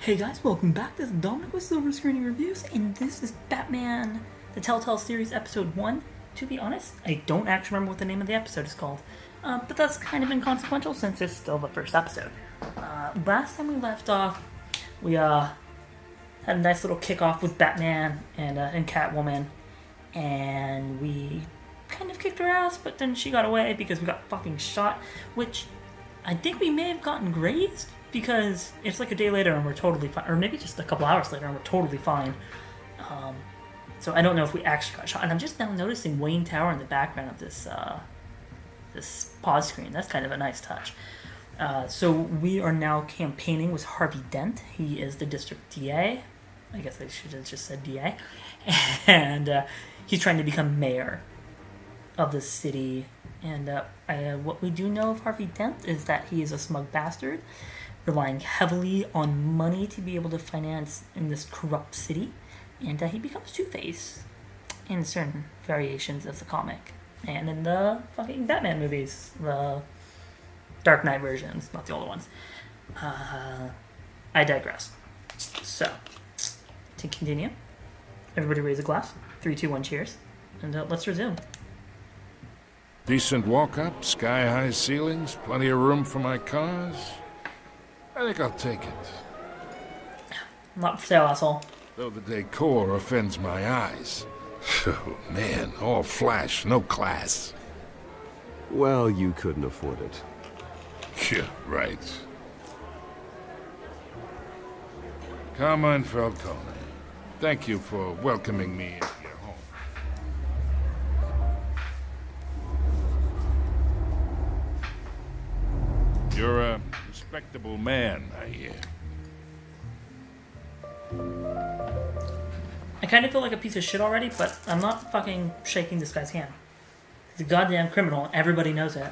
Hey guys, welcome back. This is Dominic with Silver Screening Reviews, and this is Batman, the Telltale Series Episode 1. To be honest, I don't actually remember what the name of the episode is called, but that's kind of inconsequential since it's still the first episode. Last time we left off, we had a nice little kickoff with Batman and Catwoman, and we kind of kicked her ass, but then she got away because we got fucking shot, which I think we may have gotten grazed, because it's like a day later and we're totally fine, or maybe just a couple hours later and we're totally fine. So I don't know if we actually got shot. And I'm just now noticing Wayne Tower in the background of this this pause screen. That's kind of a nice touch. So we are now campaigning with Harvey Dent. He is the district DA. I guess I should have just said DA. And he's trying to become mayor of the city. And what we do know of Harvey Dent is that he is a smug bastard, relying heavily on money to be able to finance in this corrupt city, and he becomes Two-Face in certain variations of the comic, and in the fucking Batman movies, the Dark Knight versions, not the older ones. I digress. So, to continue, everybody raise a glass. 3, 2, 1, cheers, and let's resume. Decent walk-up, sky-high ceilings, plenty of room for my cars. I think I'll take it. Not for sale, asshole. Though the decor offends my eyes. Oh, man, all flash, no class. Well, you couldn't afford it. Yeah, right. Carmine Falcone, thank you for welcoming me into your home. You're a respectable man, I hear. I kind of feel like a piece of shit already, but I'm not fucking shaking this guy's hand. He's a goddamn criminal. Everybody knows it.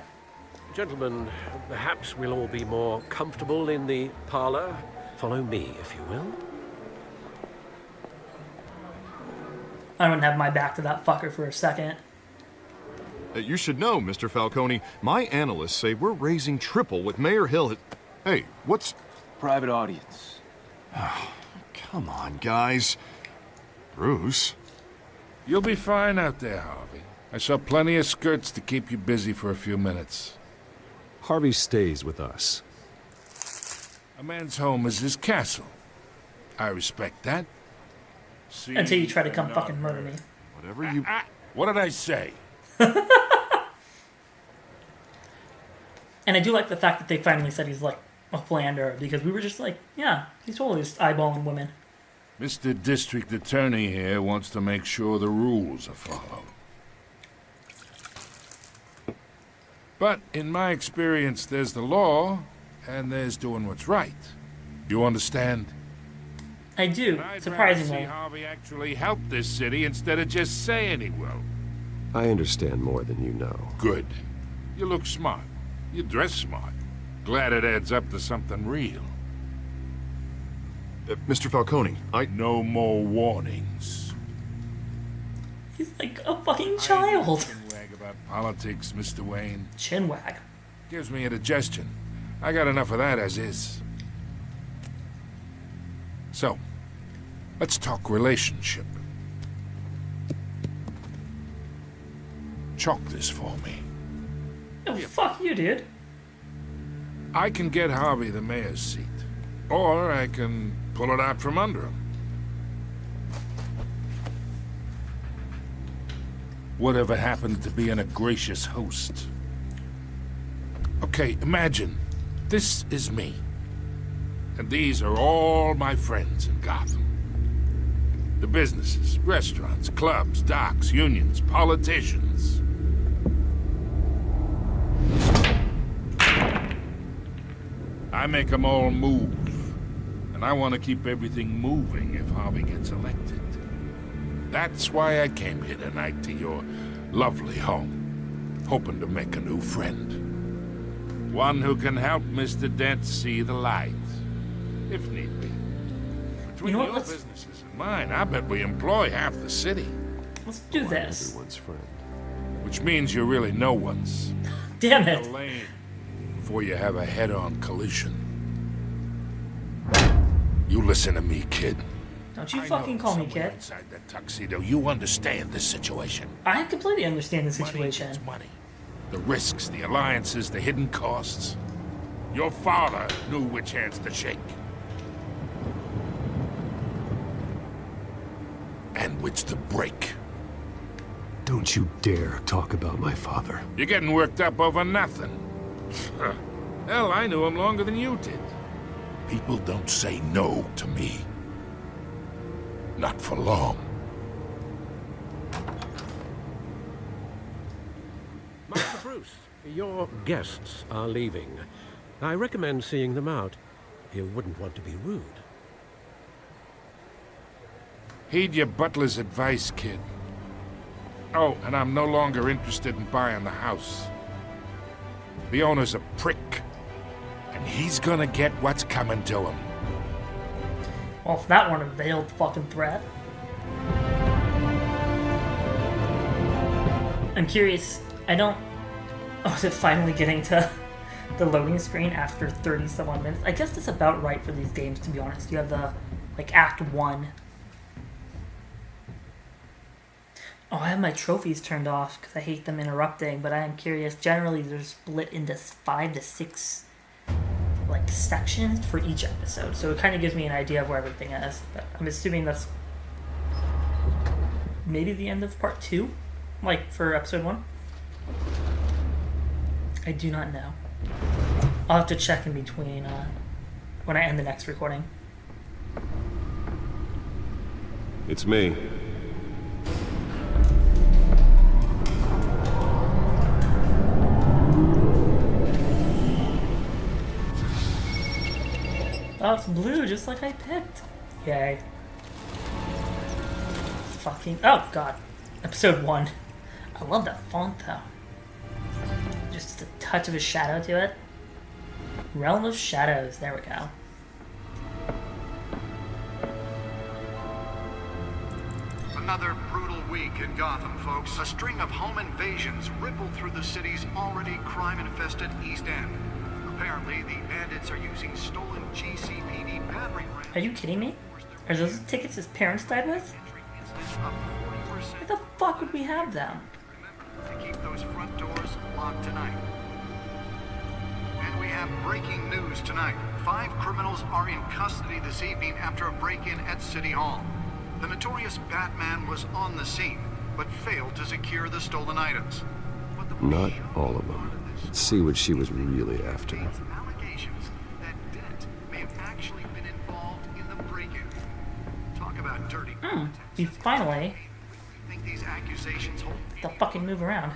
Gentlemen, perhaps we'll all be more comfortable in the parlor. Follow me, if you will. I don't have my back to that fucker for a second. You should know, Mr. Falcone, my analysts say we're raising triple with Mayor Hill. Hey, what's... Private audience. Oh, come on, guys. Bruce? You'll be fine out there, Harvey. I saw plenty of skirts to keep you busy for a few minutes. Harvey stays with us. A man's home is his castle. I respect that. See, Until you try to come fucking murder me. Whatever you... What did I say? And I do like the fact that they finally said he's like a philanderer, because we were just like, yeah, he's totally just eyeballing women. Mr. District Attorney here wants to make sure the rules are followed. But in my experience, there's the law, and there's doing what's right. You understand? I do, I'd surprisingly. rather see Harvey actually help this city instead of just saying he will. I understand more than you know. Good. You look smart. You dress smart. Glad it adds up to something real. Mr. Falcone, No more warnings. He's like a fucking child. Chinwag about politics, Mr. Wayne. Chinwag. Gives me indigestion. I got enough of that as is. So, let's talk relationship. Chalk this for me. Oh, fuck you, dude. I can get Harvey the mayor's seat, or I can pull it out from under him. Whatever happened to being a gracious host? Okay, imagine, this is me. And these are all my friends in Gotham. The businesses, restaurants, clubs, docks, unions, politicians. I make them all move. And I want to keep everything moving if Harvey gets elected. That's why I came here tonight to your lovely home, hoping to make a new friend. One who can help Mr. Dent see the light, if need be. Between You know what, your let's- businesses and mine, I bet we employ half the city. Let's do this. Everyone's friend. Which means you're really no one's. Damn A it. lane before you have a head-on collision. You listen to me, kid. Don't you I fucking know call me somewhere kid. inside that tuxedo, you understand this situation. I completely understand the Money situation. means money. The risks, the alliances, the hidden costs. Your father knew which hands to shake. And which to break. Don't you dare talk about my father. You're getting worked up over nothing. Hell, I knew him longer than you did. People don't say no to me. Not for long. Master Bruce, your guests are leaving. I recommend seeing them out. You wouldn't want to be rude. Heed your butler's advice, kid. Oh, and I'm no longer interested in buying the house. The owner's a prick. And he's gonna get what's coming to him. Well, if that weren't a veiled fucking threat. I'm curious. I don't... Oh, is it finally getting to the loading screen after 30-some-odd minutes? I guess that's about right for these games, to be honest. You have the, like, Act 1. Oh, I have my trophies turned off because I hate them interrupting, but I am curious. Generally, they're split into 5 to 6 like sections for each episode, so it kind of gives me an idea of where everything is. But I'm assuming that's maybe the end of part 2, like for episode 1. I do not know. I'll have to check in between when I end the next recording. It's me. Oh, it's blue, just like I picked. Yay. Fucking... Oh, God. Episode 1. I love that font, though. Just a touch of a shadow to it. Realm of Shadows. There we go. Another brutal week in Gotham, folks. A string of home invasions rippled through the city's already crime-infested East End. Apparently, the bandits are using stolen GCPD battering rams. Are you kidding me? Are those tickets his parents died with? Why the fuck would we have them? Remember to keep those front doors locked tonight. And we have breaking news tonight. 5 criminals are in custody this evening after a break-in at City Hall. The notorious Batman was on the scene, but failed to secure the stolen items. But the Not all of them. Let's see what she was really after. Allegations that Dent may have actually been involved in the break-in. Talk about dirty. You finally... Think these accusations hold The fucking move around.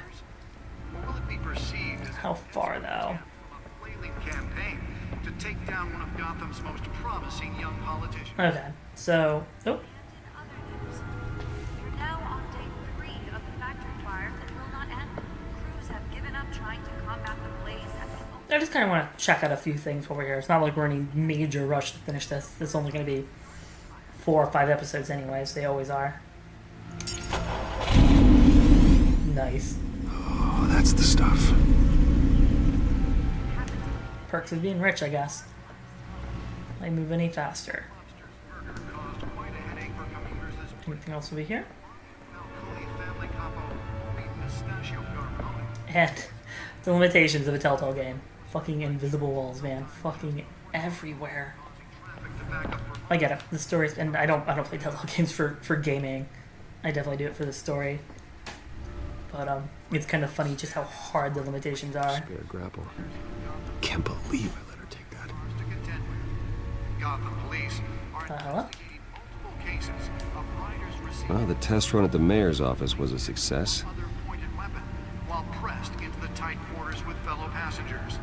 Or will it be perceived as How far, though? a flailing campaign to take down one of Gotham's most promising young politicians? Okay, so... Oh, We're now on day 3 of the factory fire that will not end. Crews have given up trying to combat the blaze at the I just kind of want to check out a few things over here. It's not like we're in any major rush to finish this. This is only going to be 4 or 5 episodes anyways. They always are. Nice. Oh, that's the stuff. Perks of being rich, I guess. I move any faster. Caused quite a headache for commuters this week. Anything else over here? Falcone family capo beat Mustachio Garmoni. And the limitations of a Telltale game. Fucking invisible walls, man. Fucking everywhere. Traffic to back up for I get it. The stories, and I don't play Telltale games for gaming. I definitely do it for the story. But it's kind of funny just how hard the limitations are. Spare grapple. Can't believe I let her take that. to contend with. Gotham police are Hello? investigating multiple cases of riders receiving Well, the test run at the mayor's office was a success. other pointed weapon while pressed into the tight quarters with fellow passengers.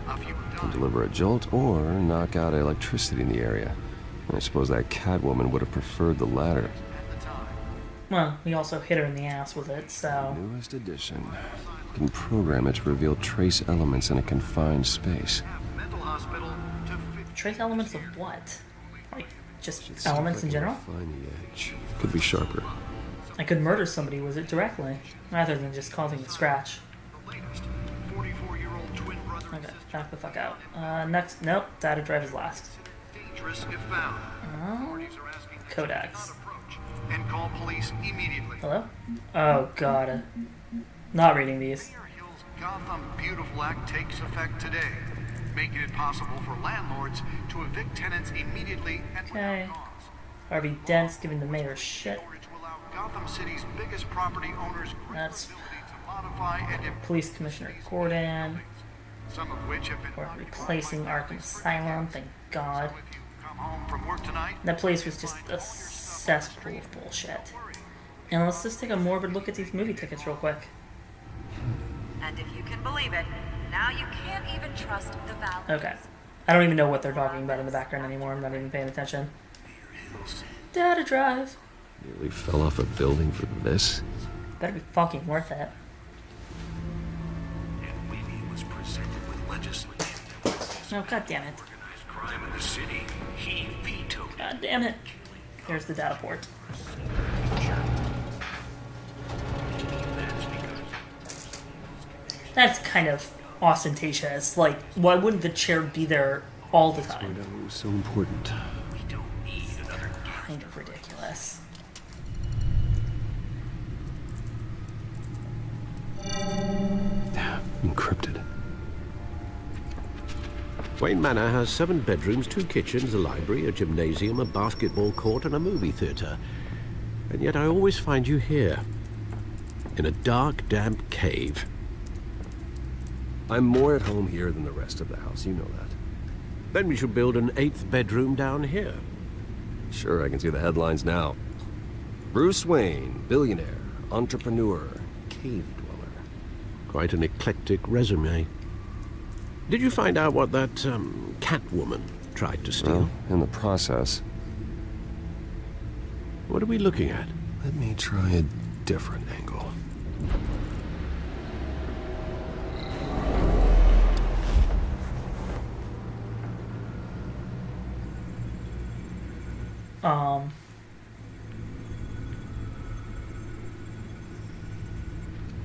A few died. Deliver a jolt or knock out electricity in the area. I suppose that Catwoman would have preferred the latter. At the time, Well, we also hit her in the ass with it, so... Newest edition. Can program it to reveal trace elements in a confined space. mental hospital to 50. Trace elements of what? Like, just See if elements I in can general? refine the edge. Could be sharper. I could murder somebody with it directly, rather than just causing a scratch. The latest 44-year-old twin brother and Okay, sister back the fuck out. Next, nope, data drive is last. dangerous if found. Authorities are asking that you do Codex. not approach and call police immediately. Hello? Oh god. Not reading these. Mayor Hill's Gotham Beautiful Act takes effect today, making it possible for landlords to evict tenants immediately and Okay. without cause. Harvey Dent's giving the mayor shit. Storage will allow Gotham City's biggest property owners greater That's ability to modify and improve Police Commissioner Gordon. some of which have been Or occupied replacing by Arkham Asylum, thank god. So if you come home from work tonight, That place was just a cesspool of bullshit. And let's just take a morbid look at these movie tickets real quick. And if you can believe it, now you can't even trust the valve. Okay. I don't even know what they're talking about in the background anymore. I'm not even paying attention. Data drive. Nearly fell off a building for this. Better be fucking worth it. And when he was presented with legislation Oh, god damn it. organized crime in the city, he vetoed it. God damn it. There's the data port. That's kind of ostentatious. Like, why wouldn't the chair be there all the time? Find out what was so important. We don't need another Kind of ridiculous. Encrypted. Wayne Manor has 7 bedrooms, 2 kitchens, a library, a gymnasium, a basketball court, and a movie theater. And yet I always find you here, in a dark, damp cave. I'm more at home here than the rest of the house, you know that. Then we should build an 8th bedroom down here. Sure, I can see the headlines now. Bruce Wayne, billionaire, entrepreneur, cave dweller. Quite an eclectic resume. Did you find out what that, Catwoman tried to steal? Well, in the process, What are we looking at? let me try a different angle.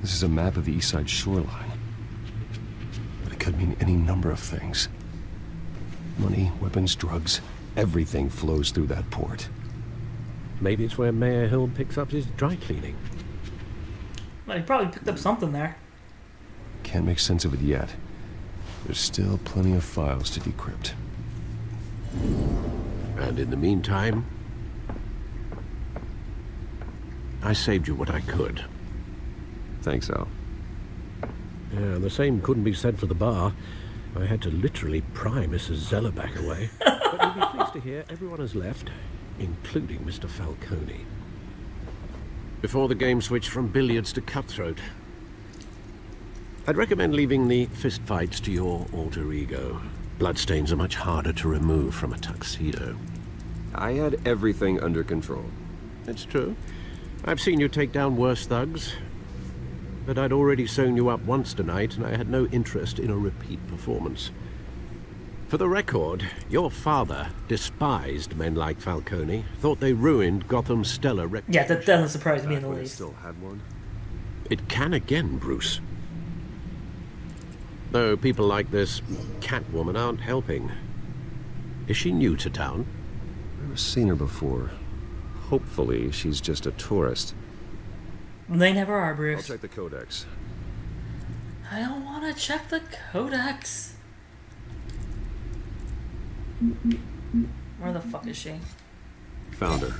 This is a map of the East Side shoreline. But it could mean any number of things. Money, weapons, drugs, everything flows through that port. Maybe it's where Mayor Hill picks up his dry cleaning. Well, he probably picked up something there. Can't make sense of it yet. There's still plenty of files to decrypt. And in the meantime, I saved you what I could. Thanks, Al. Yeah, the same couldn't be said for the bar. I had to literally pry Mrs. Zeller back away. But you'll be pleased to hear everyone has left, including Mr. Falcone. Before the game switched from billiards to cutthroat. I'd recommend leaving the fistfights to your alter ego. Bloodstains are much harder to remove from a tuxedo. I had everything under control. It's true. I've seen you take down worse thugs. But I'd already sewn you up once tonight, and I had no interest in a repeat performance. For the record, your father despised men like Falcone, thought they ruined Gotham's stellar reputation. Yeah, that doesn't surprise me in the When I least. still had one. It can again, Bruce. Though people like this Catwoman aren't helping. Is she new to town? Never seen her before. Hopefully, she's just a tourist. They never are, I'll Bruce. check the codex. I don't want to check the codex. Where the fuck is she? Found her.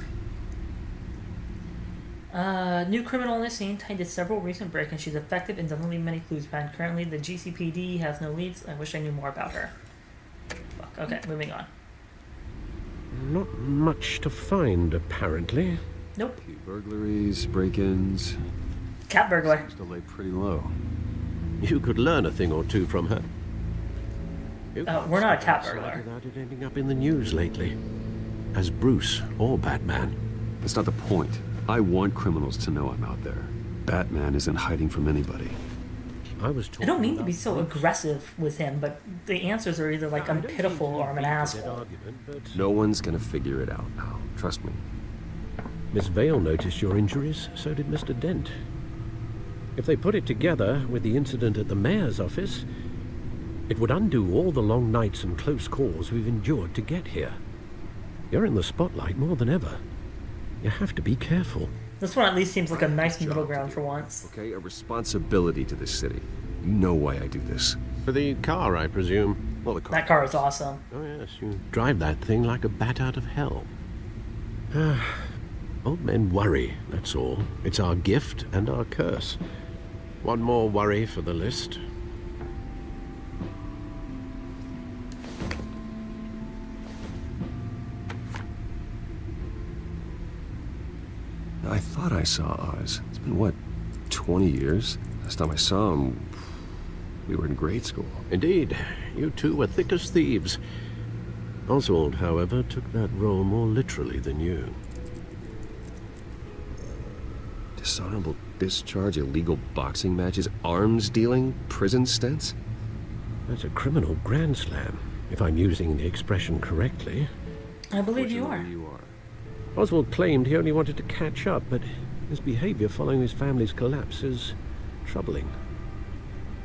New criminal on the scene tied to several recent break-ins. She's effective and doesn't leave many clues behind. Currently, the GCPD has no leads. I wish I knew more about her. Fuck. Okay, moving on. Not much to find, apparently. Nope. Few burglaries, break-ins. Cat burglar. Seems to lay pretty low. You could learn a thing or two from her. We're not a cat Outside burglar. Without it ending up in the news lately. As Bruce or Batman. That's not the point. I want criminals to know I'm out there. Batman isn't hiding from anybody. I was I talking don't mean to be about so Bruce. aggressive with him, but the answers are either like I I'm don't pitiful mean to or I'm an beat a dead asshole. argument, but No one's gonna figure it out now. Trust me. Miss Vale noticed your injuries, so did Mr. Dent. If they put it together with the incident at the mayor's office, it would undo all the long nights and close calls we've endured to get here. You're in the spotlight more than ever. You have to be careful. This one at least seems like a nice middle ground for once. Okay, a responsibility to this city. You know why I do this. For the car, I presume. Well, the car. That car is awesome. Oh, yes, you drive that thing like a bat out of hell. Old men worry, that's all. It's our gift and our curse. One more worry for the list. I thought I saw Oz. It's been, what, 20 years? Last time I saw him, we were in grade school. Indeed, you two were thick as thieves. Oswald, however, took that role more literally than you. Dishonorable discharge, illegal boxing matches, arms dealing, prison stints? That's a criminal grand slam, if I'm using the expression correctly. I believe you are. You are. Oswald claimed he only wanted to catch up, but his behavior following his family's collapse is troubling.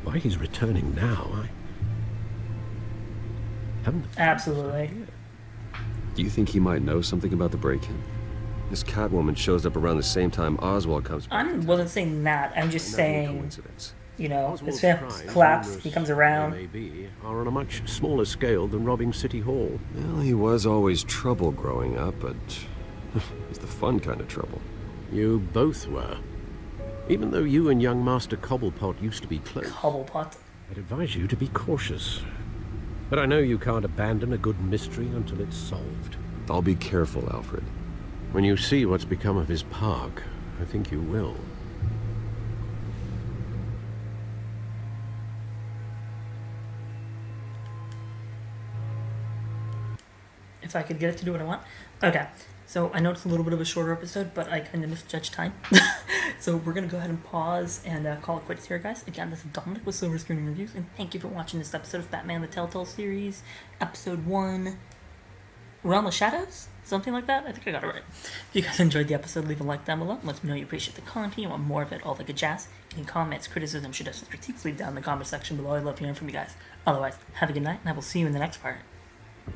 Why he's returning now, I haven't... Absolutely. Do you think he might know something about the break-in? This Catwoman shows up around the same time Oswald comes back. I wasn't saying that. I'm just saying, Coincidence. you know, his Oswald's family's crimes, collapsed, numerous he comes they around. may be, are on a much smaller scale than robbing City Hall. Well, he was always trouble growing up, but he's the fun kind of trouble. You both were. Even though you and young Master Cobblepot used to be close, Cobblepot. I'd advise you to be cautious. But I know you can't abandon a good mystery until it's solved. I'll be careful, Alfred. When you see what's become of his park, I think you will. If I could get it to do what I want. Okay, so I know it's a little bit of a shorter episode, but I kind of misjudged time. So we're going to go ahead and pause and call it quits here, guys. Again, this is Dominic with Silver Screening Reviews, and thank you for watching this episode of Batman the Telltale Series, Episode 1, Realm of Shadows? Something like that? I think I got it right. If you guys enjoyed the episode, leave a like down below. Let me know you appreciate the content, you want more of it, all the good jazz. Any comments, criticism, suggestions, critiques, leave down in the comment section below. I love hearing from you guys. Otherwise, have a good night, and I will see you in the next part.